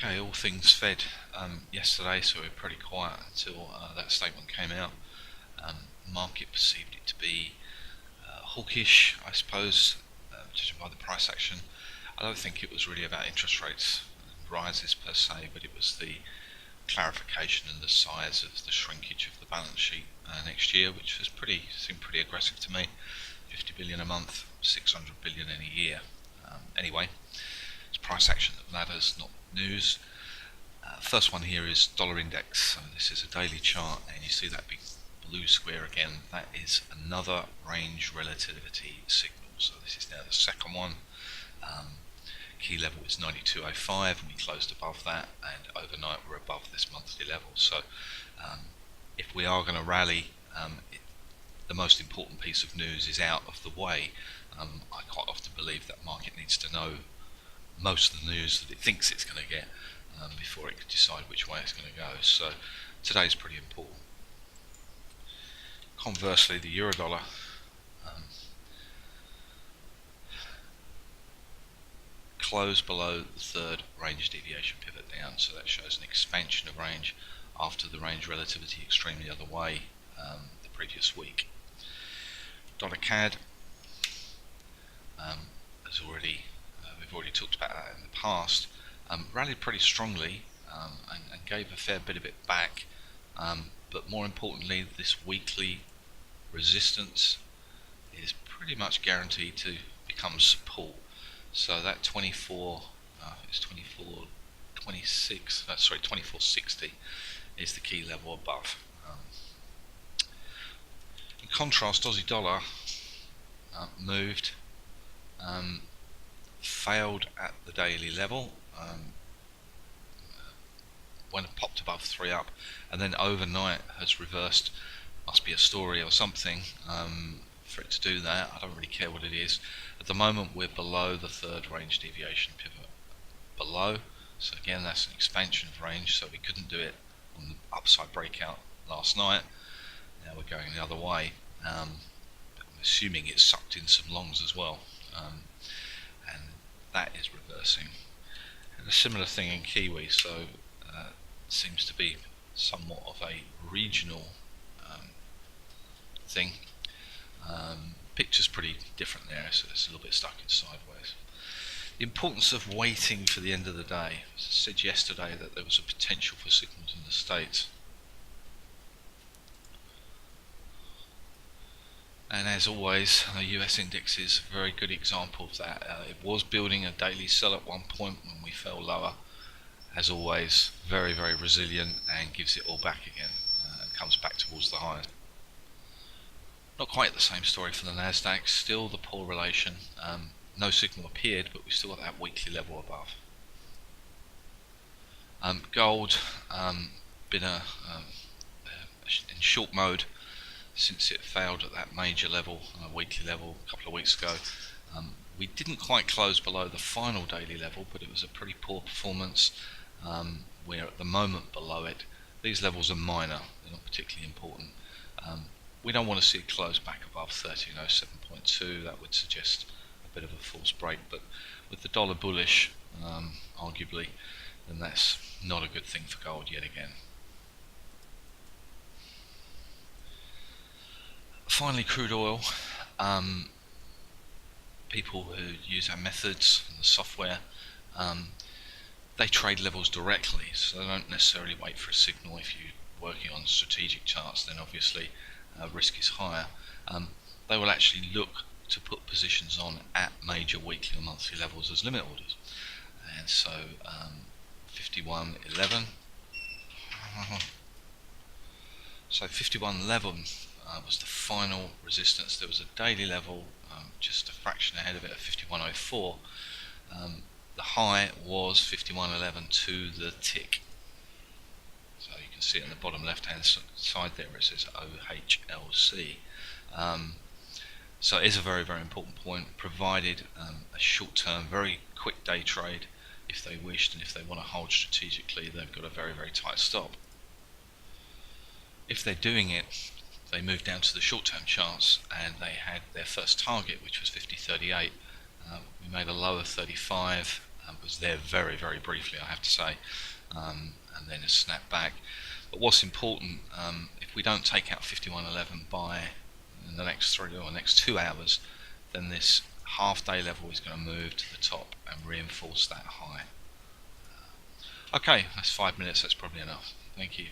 Okay, all things Fed yesterday, so we were pretty quiet until that statement came out. Market perceived it to be hawkish, I suppose, judging by the price action. I don't think it was really about interest rates rises per se, but it was the clarification and the size of the shrinkage of the balance sheet next year, which seemed pretty aggressive to me. 50 billion a month, 600 billion in a year. Anyway, it's price action that matters, not news. First one here is dollar index. So this is a daily chart, and you see that big blue square again. That is another range relativity signal. So this is now the second one. Key level is 92.05, and we closed above that, and overnight we're above this monthly level. So if we are going to rally, the most important piece of news is out of the way. I quite often believe that market needs to know most of the news that it thinks it's going to get before it can decide which way it's going to go. So today's pretty important. Conversely, the euro dollar closed below the third range deviation pivot down, so that shows an expansion of range after the range relativity extreme the other way the previous week. Dollar CAD we've already talked about that in the past, rallied pretty strongly and gave a fair bit of it back, but more importantly, this weekly resistance is pretty much guaranteed to become support. So that 2460 is the key level above. In contrast, Aussie dollar moved, failed at the daily level, when it popped above 3 up, and then overnight has reversed. Must be a story or something for it to do that. I don't really care what it is. At the moment we're below the third range deviation pivot. Below, so again that's an expansion of range, so we couldn't do it on the upside breakout last night. Now we're going the other way. I'm assuming it sucked in some longs as well, and that is reversing. And a similar thing in Kiwi, so seems to be somewhat of a regional thing. Picture's pretty different there, so it's a little bit stuck in sideways. The importance of waiting for the end of the day. As I said yesterday that there was a potential for signals in the States. And as always, the US index is a very good example of that. It was building a daily sell at one point when we fell lower. As always, very, very resilient and gives it all back again and comes back towards the highs. Not quite the same story for the Nasdaq. Still the poor relation. No signal appeared, but we still got that weekly level above. Gold been in short mode since it failed at that major level, weekly level, a couple of weeks ago. We didn't quite close below the final daily level, but it was a pretty poor performance. We're at the moment below it. These levels are minor, they're not particularly important. We don't want to see it close back above 1307.2. That would suggest a bit of a false break, but with the dollar bullish, arguably, then that's not a good thing for gold yet again. Finally, crude oil. People who use our methods and the software, they trade levels directly, so they don't necessarily wait for a signal. If you're working on strategic charts, then obviously risk is higher. They will actually look to put positions on at major weekly or monthly levels as limit orders. And so 51.11. So 51.11 was the final resistance. There was a daily level just a fraction ahead of it at 51.04. The high was 51.11 to the tick. So you can see it in the bottom left hand side there, it says OHLC. So it is a very, very important point, provided a short term, very quick day trade if they wished, and if they want to hold strategically, they've got a very, very tight stop. If they're doing it, they move down to the short term charts, and they had their first target, which was 50.38. We made a low of 35, was there very, very briefly, I have to say, and then a snap back. But what's important, if we don't take out 51.11 by the next 2 hours, then this half-day level is going to move to the top and reinforce that high. Okay, that's 5 minutes. That's probably enough. Thank you.